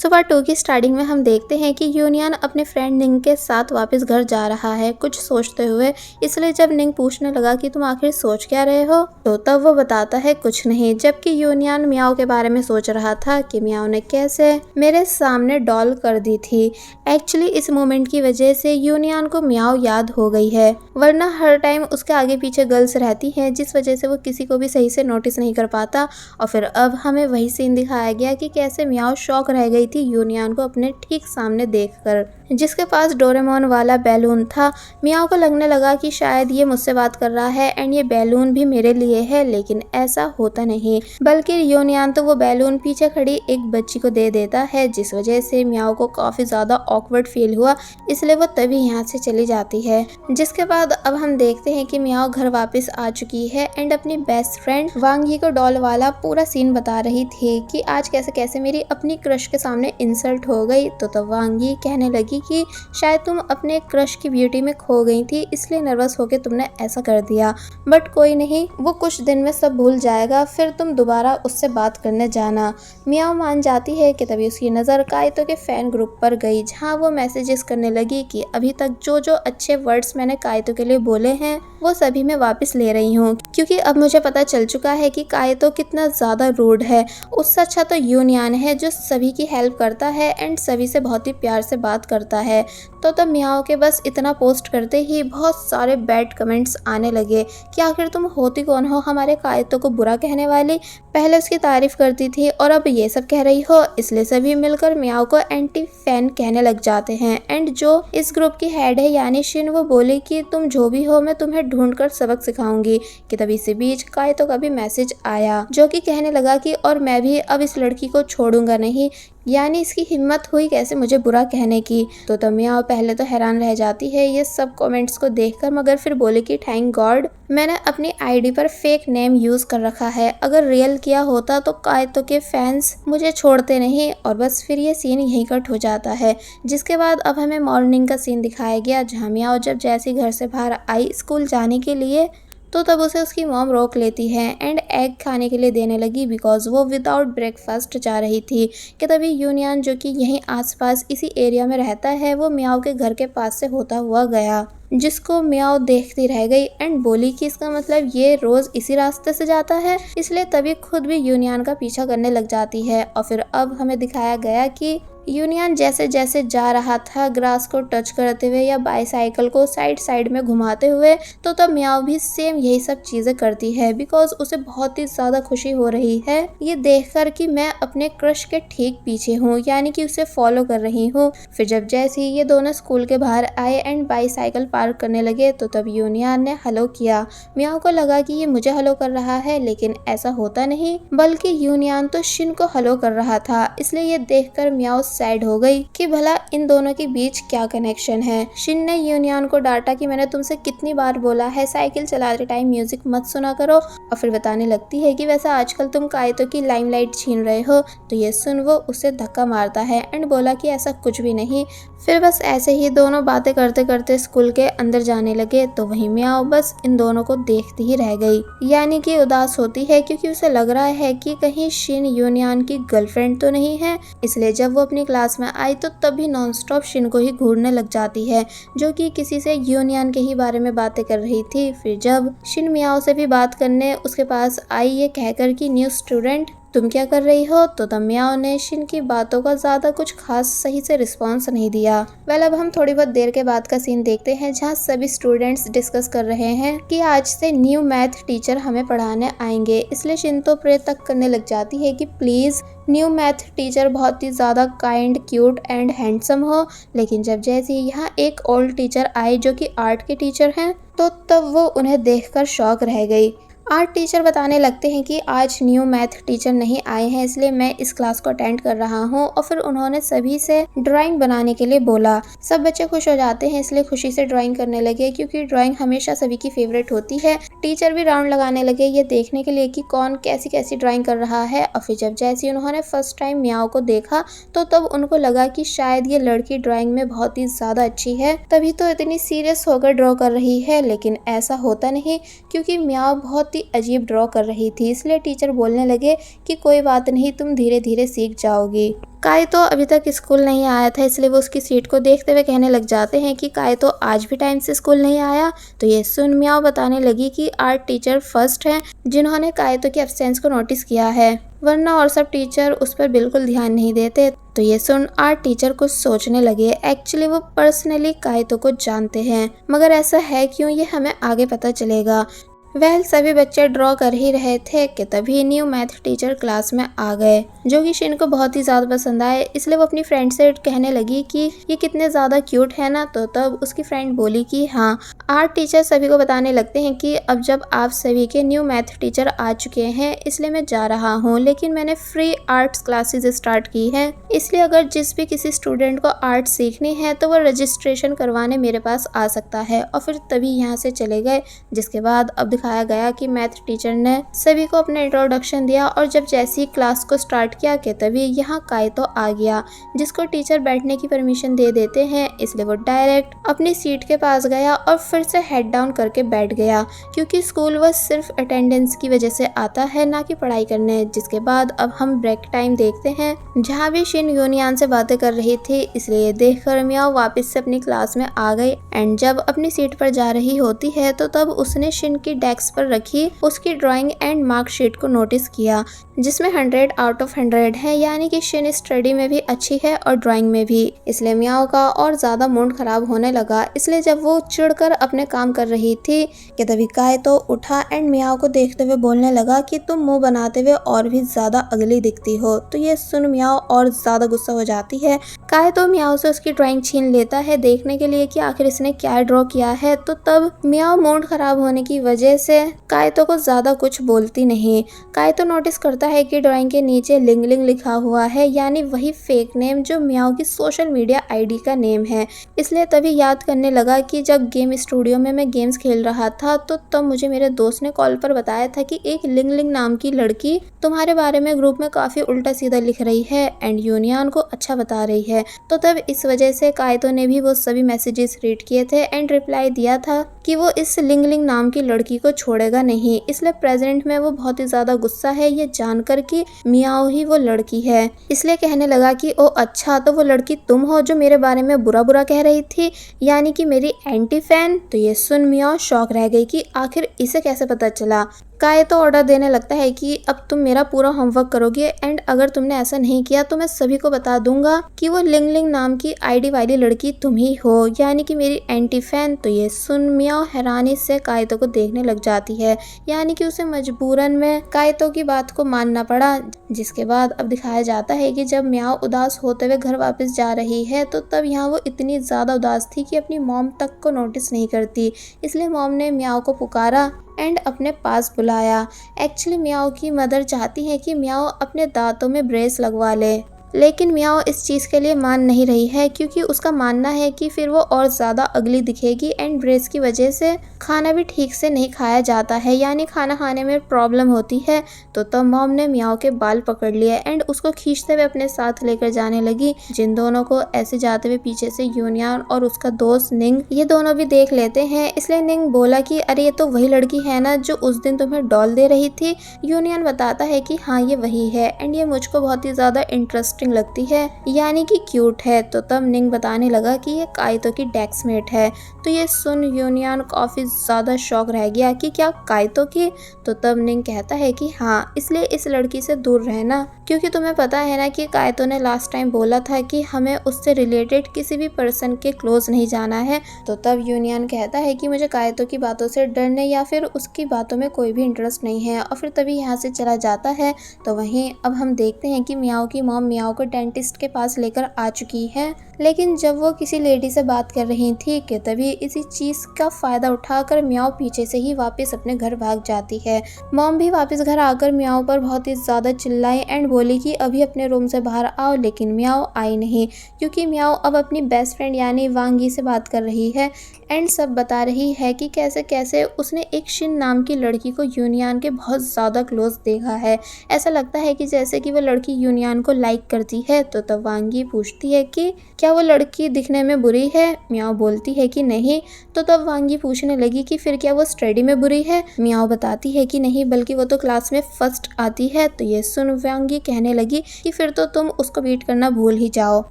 सुबह 2 की स्टार्टिंग में हम देखते हैं कि यूनियन अपने फ्रेंड निंग के साथ वापस घर जा रहा है कुछ सोचते हुए। इसलिए जब निंग पूछने लगा कि तुम आखिर सोच क्या रहे हो, तो तब वो बताता है कुछ नहीं, जबकि यूनियन मियाओ के बारे में सोच रहा था कि मियाओ ने कैसे मेरे सामने डॉल कर दी थी। एक्चुअली इस मोमेंट की वजह से यूनियन को मियाओ याद हो गई है, वरना हर टाइम उसके आगे पीछे गर्ल्स रहती हैं, जिस वजह से वो किसी को भी सही से नोटिस नहीं कर पाता। और फिर अब हमें वही सीन दिखाया गया कि कैसे मियाओ शॉक रह गई थी यूनियन को अपने ठीक सामने देखकर, जिसके पास डोरेमोन वाला बैलून था। मियाओ को लगने लगा कि शायद ये मुझसे बात कर रहा है एंड ये बैलून भी मेरे लिए है, लेकिन ऐसा होता नहीं, बल्कि यूनियन तो वो बैलून पीछे खड़ी एक बच्ची को दे देता है, जिस वजह से मियाओ को काफी ज्यादा ऑकवर्ड फील हुआ, इसलिए वो तभी यहाँ से चली जाती है। जिसके बाद अब हम देखते हैं कि मियाओ घर वापस आ चुकी है एंड अपनी बेस्ट फ्रेंड वांग यी को डॉल वाला पूरा सीन बता रही थी कि आज कैसे कैसे मेरी अपनी क्रश के सामने इंसल्ट हो गई। तो तब वांग यी कहने लगी कि शायद तुम अपने क्रश की ब्यूटी में खो गई थी, इसलिए नर्वस होके तुमने ऐसा कर दिया, बट कोई नहीं, वो कुछ दिन में सब भूल जाएगा, फिर तुम दोबारा उससे बात करने जाना। मियाओ मान जाती है कि तभी उसकी नज़र काइतो के फैन ग्रुप पर गई, जहाँ वो मैसेजेस करने लगी कि अभी तक जो जो अच्छे वर्ड्स मैंने काइतो के लिए बोले हैं वो सभी मैं वापस ले रही हूँ, क्योंकि अब मुझे पता चल चुका है कि काइतो कितना ज़्यादा रूड है। उससे अच्छा तो यूनियन है जो सभी की हेल्प करता है एंड सभी से बहुत ही प्यार से बात करता है। तो तब मियाओ के बस इतना पोस्ट करते ही बहुत सारे बैड कमेंट्स आने लगे कि आखिर तुम होती कौन हो हमारे काइतो को बुरा कहने वाली, पहले उसकी तारीफ करती थी और अब ये सब कह रही हो। इसलिए सभी मिलकर मियाओ को एंटी फैन कहने लग जाते हैं एंड जो इस ग्रुप की हेड है यानी शिन, वो बोली कि तुम जो भी हो मैं तुम्हें ढूंढकर सबक सिखाऊंगी। कि तभी से बीच काइतो का भी मैसेज आया जो कि कहने लगा कि और मैं भी अब इस लड़की को छोड़ूंगा नहीं, यानी इसकी हिम्मत हुई कैसे मुझे बुरा कहने की। तो तब मियाओ पहले तो हैरान रह जाती है ये सब कमेंट्स को देखकर, मगर फिर बोले कि थैंक गॉड मैंने अपनी आईडी पर फेक नेम यूज कर रखा है, अगर रियल किया होता तो काइतो के फैंस मुझे छोड़ते नहीं। और बस फिर ये सीन यहीं कट हो जाता है। जिसके बाद अब हमें मॉर्निंग का सीन दिखाया गया, जहाँ मियाओ जब जैसे घर से बाहर आई स्कूल जाने के लिए, तो तब उसे उसकी मॉम रोक लेती है एंड एग खाने के लिए देने लगी, बिकॉज वो विदाउट ब्रेकफास्ट जा रही थी। कि तभी यूनियन जो कि यहीं आसपास इसी एरिया में रहता है, वो मियाओ के घर के पास से होता हुआ गया, जिसको मियाओ देखती रह गई एंड बोली कि इसका मतलब ये रोज इसी रास्ते से जाता है, इसलिए तभी खुद भी यूनियन का पीछा करने लग जाती है। और फिर अब हमें दिखाया गया कि यूनियन जैसे जैसे जा रहा था ग्रास को टच करते हुए या बाईसाइकिल को साइड साइड में घुमाते हुए, तो तब मियाओ भी सेम यही सब चीजें करती है, बिकॉज उसे बहुत ही ज्यादा खुशी हो रही है ये देखकर कि मैं अपने क्रश के ठीक पीछे हूँ, यानी कि उसे फॉलो कर रही हूँ। फिर जब जैसे ही ये दोनों स्कूल के बाहर आए एंड बाईसाइकिल पार्क करने लगे, तो तब यूनियन ने हेलो किया। मियाओ को लगा कि ये मुझे हेलो कर रहा है, लेकिन ऐसा होता नहीं, बल्कि यूनियन तो शिन को हेलो कर रहा था। इसलिए ये देखकर मियाओ सैड हो गई कि भला इन दोनों के बीच क्या कनेक्शन है। शिन ने यूनियन को डांटा कि मैंने तुमसे कितनी बार बोला है साइकिल चलाते टाइम म्यूजिक मत सुना करो। और फिर बताने लगती है कि वैसे आजकल तुम काइतो की लाइमलाइट छीन रहे हो। तो ये सुन वो उसे धक्का मारता है एंड बोला कि ऐसा कुछ भी नहीं। फिर बस ऐसे ही दोनों बातें करते करते स्कूल के अंदर जाने लगे, तो वहीं मियाओ बस इन दोनों को देखती ही रह गई, यानी कि उदास होती है, क्योंकि उसे लग रहा है कि कहीं शिन यूनियन की गर्लफ्रेंड तो नहीं है। इसलिए जब वो अपनी क्लास में आई तो तभी नॉनस्टॉप शिन को ही घूरने लग जाती है, जो कि किसी से यूनियन के ही बारे में बातें कर रही थी। फिर जब शिन मियाओ से भी बात करने उसके पास आई ये कहकर कि न्यू स्टूडेंट तुम क्या कर रही हो, तो तब मियाओ ने शिन की बातों का ज्यादा कुछ खास सही से रिस्पॉन्स नहीं दिया। वेल अब हम थोड़ी बहुत देर के बाद का सीन देखते हैं, जहाँ सभी स्टूडेंट्स डिस्कस कर रहे हैं कि आज से न्यू मैथ टीचर हमें पढ़ाने आएंगे। इसलिए शिन तो प्रे तक करने लग जाती है कि प्लीज न्यू मैथ टीचर बहुत ही ज़्यादा काइंड, क्यूट एंड हैंडसम हो। लेकिन जब जैसे ही यहाँ एक ओल्ड टीचर आए जो कि आर्ट के टीचर हैं, तो तब वो उन्हें देखकर शॉक रह गई। आर्ट टीचर बताने लगते हैं कि आज न्यू मैथ टीचर नहीं आए हैं, इसलिए मैं इस क्लास को अटेंड कर रहा हूँ। और फिर उन्होंने सभी से ड्राइंग बनाने के लिए बोला। सब बच्चे खुश हो जाते हैं, इसलिए खुशी से ड्राइंग करने लगे, क्योंकि ड्राइंग हमेशा सभी की फेवरेट होती है। टीचर भी राउंड लगाने लगे ये देखने के लिए कि कौन कैसी कैसी ड्राइंग कर रहा है। और फिर जब जैसे उन्होंने फर्स्ट टाइम मियाओ को देखा, तो तब उनको लगा कि शायद ये लड़की ड्राइंग में बहुत ही ज्यादा अच्छी है, तभी तो इतनी सीरियस होकर ड्रॉ कर रही है। लेकिन ऐसा होता नहीं, क्योंकि मियाओ बहुत ही अजीब ड्रॉ कर रही थी, इसलिए टीचर बोलने लगे कि कोई बात नहीं, तुम धीरे धीरे सीख जाओगी। काई तो अभी तक स्कूल नहीं आया था, इसलिए वो उसकी सीट को देखते हुए कहने लग जाते हैं कि काई तो आज भी टाइम से स्कूल नहीं आया। तो ये सुन म्याओ बताने लगी कि आर्ट टीचर फर्स्ट हैं जिन्होंने काई तो की एब्सेंस को नोटिस किया है, वरना और सब टीचर उस पर बिल्कुल ध्यान नहीं देते। तो ये सुन आर्ट टीचर कुछ सोचने लगे। एक्चुअली वो पर्सनली काई तो को जानते हैं, मगर ऐसा है क्यों ये हमें आगे पता चलेगा। सभी बच्चे ड्रॉ कर ही रहे थे कि तभी न्यू मैथ टीचर क्लास में आ गए, जो कि शिन को बहुत ही ज़्यादा पसंद आए। इसलिए वो अपनी फ्रेंड से कहने लगी कि ये कितने ज़्यादा क्यूट है ना। तो तब उसकी फ्रेंड बोली कि हाँ। आर्ट टीचर सभी को बताने लगते हैं कि अब जब आप सभी के न्यू मैथ टीचर आ चुके हैं, इसलिए मैं जा रहा हूँ, लेकिन मैंने फ्री आर्ट्स क्लासेस स्टार्ट की है, इसलिए अगर जिस भी किसी स्टूडेंट को आर्ट सीखनी है तो वो रजिस्ट्रेशन करवाने मेरे पास आ सकता है। और फिर तभी यहाँ से चले गए। जिसके बाद अब दिखाया गया कि मैथ टीचर ने सभी को अपना इंट्रोडक्शन दिया और जब जैसी ही क्लास को स्टार्ट किया कि तभी यहाँ काई तो आ गया, जिसको टीचर बैठने की परमिशन दे देते हैं। इसलिए वो डायरेक्ट अपनी सीट के पास गया और फिर से हेड डाउन करके बैठ गया, क्योंकि स्कूल वो सिर्फ अटेंडेंस की वजह से आता है, ना कि पढ़ाई करने। जिसके बाद अब हम ब्रेक टाइम देखते हैं, जहाँ भी शिन यूनियन से बातें कर रही थी, इसलिए देखकर म्याओ वापस से अपनी क्लास में आ गई। एंड जब अपनी सीट पर जा रही होती है तो तब उसने शिन की डेस्क पर रखी उसकी ड्राइंग एंड मार्कशीट को नोटिस किया, जिसमें 100 आउट ऑफ 100 है, यानी कि शिन स्टडी में भी अच्छी है और ड्राइंग में भी। इसलिए म्याओ का और ज्यादा मूड खराब होने लगा। इसलिए जब वो चिढ़कर अपने काम कर रही थी कि तभी काई तो उठा एंड म्याओ को देखते हुए बोलने लगा कि तुम मुंह बनाते हुए और भी ज्यादा अगली दिखती हो। तो ये सुन म्याओ और ज्यादा गुस्सा हो जाती है। काई तो म्याओ से उसकी ड्राइंग छीन लेता है देखने के लिए कि आखिर इसने क्या ड्रॉ किया है। तो तब म्याओ मूड खराब होने की वजह से काई तो को ज्यादा कुछ बोलती नहीं। काई तो नोटिस करता है कि ड्राइंग के नीचे लिंग लिंग लिखा हुआ है, यानी वही फेक नेम जो म्याओ की सोशल मीडिया आईडी का नेम है। इसलिए तभी याद करने लगा कि जब गेम स्टूडियो में मैं गेम्स खेल रहा था तो तब मुझे मेरे दोस्त ने कॉल पर बताया था कि एक लिंग लिंग नाम की लड़की तुम्हारे बारे में ग्रुप में काफी उल्टा सीधा लिख रही है एंड यूनियन को अच्छा बता रही है। तो तब इस वजह से काइतो ने भी वो सभी मैसेजेस रीड किए थे एंड रिप्लाई दिया था कि वो इस लिंग लिंग नाम की लड़की को छोड़ेगा नहीं। इसलिए प्रेजेंट में वो बहुत ही ज्यादा गुस्सा है ये जानकर कि मियाओ ही वो लड़की है। इसलिए कहने लगा कि ओ अच्छा, तो वो लड़की तुम हो जो मेरे बारे में बुरा बुरा कह रही थी, यानी कि मेरी एंटी फैन। तो ये सुन मियाओ शॉक रह गई कि आखिर इसे कैसे पता चला। काई तो ऑर्डर देने लगता है कि अब तुम मेरा पूरा होमवर्क करोगे एंड अगर तुमने ऐसा नहीं किया तो मैं सभी को बता दूंगा कि वो लिंग लिंग नाम की आईडी वाली लड़की तुम ही हो, यानी कि मेरी एंटी फैन। तो ये सुन मियाओ हैरानी से काइतो को देखने लग जाती है, यानी कि उसे मजबूरन में काइतो की बात को मानना पड़ा। जिसके बाद अब दिखाया जाता है कि जब मियाओ उदास होते हुए घर वापस जा रही है तो तब यहाँ वो इतनी ज्यादा उदास थी कि अपनी मॉम तक को नोटिस नहीं करती। इसलिए मॉम ने मियाओ को पुकारा एंड अपने पास बुलाया। एक्चुअली मियाओ की मदर चाहती है कि मियाओ अपने दांतों में ब्रेस लगवा ले, लेकिन मियाओ इस चीज़ के लिए मान नहीं रही है क्योंकि उसका मानना है कि फिर वो और ज़्यादा अगली दिखेगी एंड ब्रेस की वजह से खाना भी ठीक से नहीं खाया जाता है, यानी खाना खाने में प्रॉब्लम होती है। तो तब मॉम ने मियाओ के बाल पकड़ लिए एंड उसको खींचते हुए अपने साथ लेकर जाने लगी। जिन दोनों को ऐसे जाते हुए पीछे से यूनियन और उसका दोस्त निंग ये दोनों भी देख लेते हैं। इसलिए निंग बोला कि अरे ये तो वही लड़की है ना जो उस दिन तुम्हें डॉल दे रही थी। यूनियन बताता है कि हाँ ये वही है एंड ये मुझको बहुत ही ज़्यादा इंटरेस्टिंग लगती है, यानी कि क्यूट है। तो तब निंग बताने लगा कि ये काइतो की डेस्कमेट है। तो ये सुन यूनियन काफी ज्यादा शॉक रह गया कि क्या काइतो की। तो तब निंग कहता है कि हाँ, इसलिए इस लड़की से दूर रहना, क्योंकि तुम्हें पता है ना कि काइतो ने लास्ट टाइम बोला था कि हमें उससे रिलेटेड किसी भी पर्सन के क्लोज नहीं जाना है। तो तब यूनियन कहता है कि मुझे काइतो की बातों से डरने या फिर उसकी बातों में कोई भी इंटरेस्ट नहीं है और फिर तभी यहाँ से चला जाता है। तो वहीं अब हम देखते हैं कि मियाओ की मॉम मियाओ को डेंटिस्ट के पास लेकर आ चुकी है, लेकिन जब वो किसी लेडी से बात कर रही थी कि तभी इसी चीज का फायदा उठाकर मियाओ पीछे से ही वापस अपने घर भाग जाती है। मॉम भी वापस घर आकर मियाओ पर बहुत ही ज्यादा चिल्लाई एंड बोली कि अभी अपने रूम से बाहर आओ, लेकिन मियाओ आई नहीं क्योंकि मियाओ अब अपनी बेस्ट फ्रेंड यानी वांगी से बात कर रही है एंड सब बता रही है कि कैसे कैसे उसने एक शिन नाम की लड़की को यूनियन के बहुत ज़्यादा क्लोज देखा है। ऐसा लगता है कि जैसे कि वो लड़की यूनियन को लाइक कर करती है तो तब वांगी पूछती है कि क्या वो लड़की दिखने में बुरी है। मियाओ बोलती है कि नहीं। तो तब वांगी पूछने लगी कि फिर क्या वो स्टडी में बुरी है। मियाओ बताती है कि नहीं, बल्कि वो तो क्लास में फर्स्ट आती है। तो ये सुन वांगी कहने लगी कि फिर तो तुम उसको बीट करना भूल ही जाओ,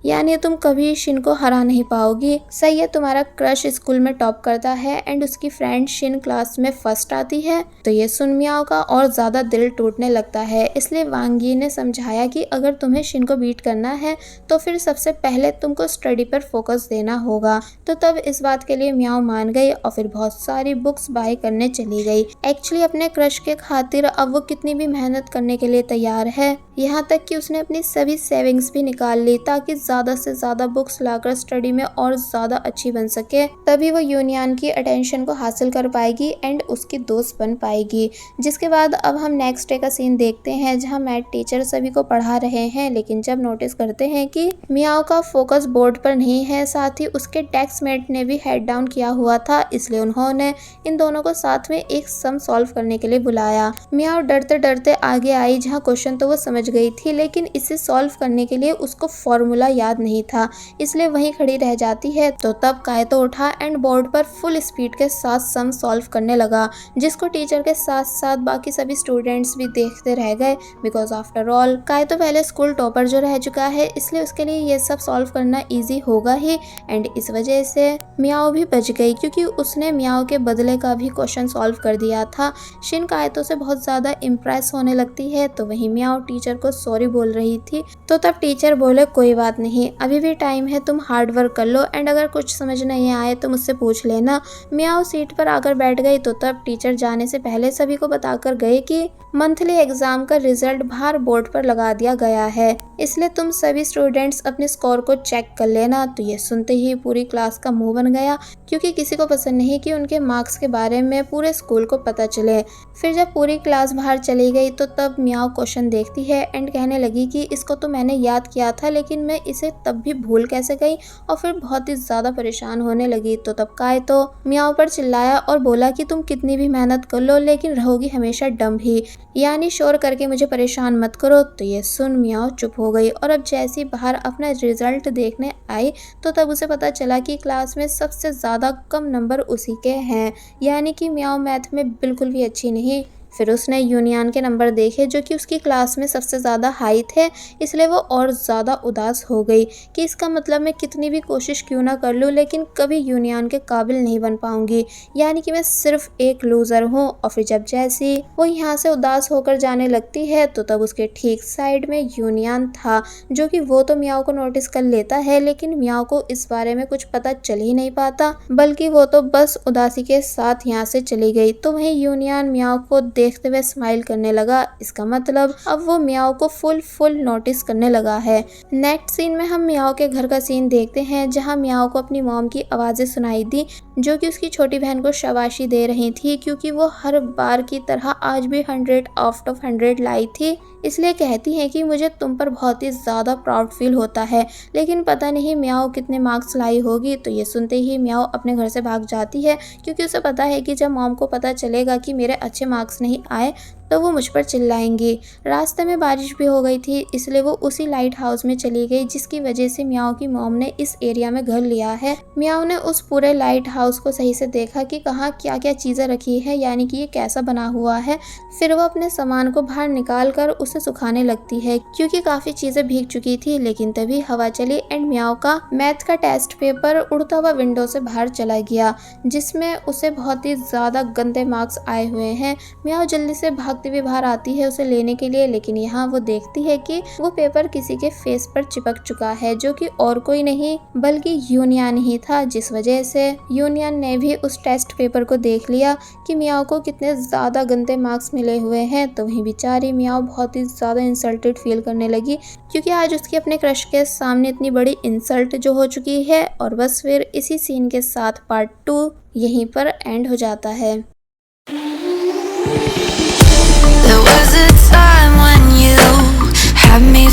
यानी तुम कभी शिन को हरा नहीं पाओगी। सही है, तुम्हारा क्रश स्कूल में टॉप करता है एंड उसकी फ्रेंड शिन क्लास में फर्स्ट आती है। तो ये सुन मियाओ का और ज्यादा दिल टूटने लगता है। इसलिए वांगी ने समझाया कि अगर तुम्हें शिन को बीट करना है तो फिर सबसे पहले तुमको स्टडी पर फोकस देना होगा। तो तब इस बात के लिए मियाओ मान गई और फिर बहुत सारी बुक्स बाय करने चली गई। एक्चुअली अपने क्रश के खातिर अब वो कितनी भी मेहनत करने के लिए तैयार है, यहाँ तक कि उसने अपनी सभी सेविंग्स भी निकाल ली ताकि ज्यादा से ज्यादा बुक्स लाकर स्टडी में और ज्यादा अच्छी बन सके। तभी वो यूनियन की अटेंशन को हासिल कर पाएगी एंड उसकी दोस्त बन पाएगी। जिसके बाद अब हम नेक्स्ट डे का सीन देखते हैं जहाँ मैथ टीचर सभी को पढ़ा रहे हैं, लेकिन जब नोटिस करते हैं कि मियाओ का फोकस बोर्ड पर नहीं है, साथ ही उसके डेस्क मेट ने भी हेड डाउन किया हुआ था, इसलिए उन्होंने इन दोनों को साथ में एक सम सॉल्व करने के लिए बुलाया। मियाओ डरते डरते आगे आई जहाँ क्वेश्चन तो वो समझ गई थी, लेकिन इसे सॉल्व करने के लिए उसको फॉर्मूला याद नहीं था, इसलिए वहीं खड़ी रह जाती है। तो तब कायतो उठा एंड बोर्ड पर फुल स्पीड के साथ सम सॉल्व करने लगा, जिसको टीचर के साथ साथ बाकी सभी स्टूडेंट्स भी देखते रह गए। बिकॉज आफ्टर ऑल कायतो पहले स्कूल टॉपर जो रह चुका है, इसलिए उसके लिए ये सब सॉल्व करना ईजी होगा ही। एंड इस वजह से मियाओ भी बच गई क्योंकि उसने मियाओ के बदले का भी क्वेश्चन सॉल्व कर दिया था। शिन कायतो से बहुत ज्यादा इम्प्रेस होने लगती है, तो वहीं मियाओ टीचर को सॉरी बोल रही थी। तो तब टीचर बोले कोई बात नहीं, अभी भी टाइम है, तुम हार्ड वर्क कर लो एंड अगर कुछ समझ नहीं आए तो मुझसे पूछ लेना। मियाओ सीट पर आकर बैठ गई। तो तब टीचर जाने से पहले सभी को बताकर गए कि मंथली एग्जाम का रिजल्ट बाहर बोर्ड पर लगा दिया गया है, इसलिए तुम सभी स्टूडेंट्स अपने स्कोर को चेक कर लेना। तो ये सुनते ही पूरी क्लास का मुंह बन गया क्योंकि किसी को पसंद नहीं कि उनके मार्क्स के बारे में पूरे स्कूल को पता चले। फिर जब पूरी क्लास बाहर चली गई तो तब मियाओ क्वेश्चन देखती है एंड कहने लगी कि इसको तो मैंने याद किया था, लेकिन मैं इसे तब भी भूल कैसे गई, और फिर बहुत ही ज्यादा परेशान होने लगी। तो तब कायतो मियाओ पर चिल्लाया और बोला कि तुम कितनी भी मेहनत कर लो लेकिन रहोगी हमेशा डम्ब ही, यानी शोर करके मुझे परेशान मत करो। तो ये सुन मियाओ चुप हो गई और अब जैसी बाहर अपना रिजल्ट देखने आई तो तब उसे पता चला कि क्लास में सबसे ज्यादा कम नंबर उसी के हैं, यानी कि मियाओ मैथ में बिल्कुल भी अच्छी नहीं। फिर उसने यूनियन के नंबर देखे जो कि उसकी क्लास में सबसे ज़्यादा हाई थे, इसलिए वो और ज़्यादा उदास हो गई कि इसका मतलब मैं कितनी भी कोशिश क्यों ना कर लूँ लेकिन कभी यूनियन के काबिल नहीं बन पाऊंगी, यानी कि मैं सिर्फ एक लूज़र हूँ। और फिर जब जैसी वो यहाँ से उदास होकर जाने लगती है तो तब उसके ठीक साइड में यूनियन था, जो कि वो तो मियाओ को नोटिस कर लेता है, लेकिन मियाओ को इस बारे में कुछ पता चल ही नहीं पाता, बल्कि वो तो बस उदासी के साथ यहाँ से चली गई। तो वहीं यूनियन मियाओ को देखते हुए स्माइल करने लगा, इसका मतलब अब वो मियाओ को फुल नोटिस करने लगा है। नेक्स्ट सीन में हम मियाओ के घर का सीन देखते हैं जहां मियाओ को अपनी मॉम की आवाज़ें सुनाई दी जो कि उसकी छोटी बहन को शाबाशी दे रही थी, क्योंकि वो हर बार की तरह आज भी 100 आउट ऑफ 100 लाई थी। इसलिए कहती हैं कि मुझे तुम पर बहुत ही ज़्यादा प्राउड फील होता है, लेकिन पता नहीं मियाओ कितने मार्क्स लाई होगी। तो ये सुनते ही मियाओ अपने घर से भाग जाती है क्योंकि उसे पता है कि जब मॉम को पता चलेगा कि मेरे अच्छे मार्क्स नहीं आए तो वो मुझ पर चिल्लाएंगी। रास्ते में बारिश भी हो गई थी, इसलिए वो उसी लाइट हाउस में चली गई जिसकी वजह से मियाओ की मॉम ने इस एरिया में घर लिया है। मियाओ ने उस पूरे लाइट हाउस को सही से देखा कि कहाँ क्या क्या चीज़ें रखी है, यानी कि ये कैसा बना हुआ है। फिर वो अपने सामान को बाहर निकाल कर उसे सुखाने लगती है क्योंकि काफ़ी चीज़ें भीग चुकी थी। लेकिन तभी हवा चली एंड मियाओ का मैथ का टेस्ट पेपर उड़ता हुआ विंडो से बाहर चला गया, जिसमें उसे बहुत ही ज़्यादा गंदे मार्क्स आए हुए हैं। मियाओ जल्दी से भागती हुई बाहर आती है उसे लेने के लिए, लेकिन यहाँ वो देखती है कि वो पेपर किसी के फेस पर चिपक चुका है, जो कि और कोई नहीं बल्कि यूनियन ही था, जिस वजह से यूनियन ने भी उस टेस्ट पेपर को देख लिया कि मियाओ को कितने ज़्यादा गंदे मार्क्स मिले हुए हैं। तो वहीं बेचारी मियाओ बहुत ही ज़्यादा इंसल्टेड फील करने लगी क्योंकि आज उसकी अपने क्रश के सामने इतनी बड़ी इंसल्ट जो हो चुकी है। और बस फिर इसी सीन के साथ पार्ट 2 यहीं पर एंड हो जाता है। There was a time when you had me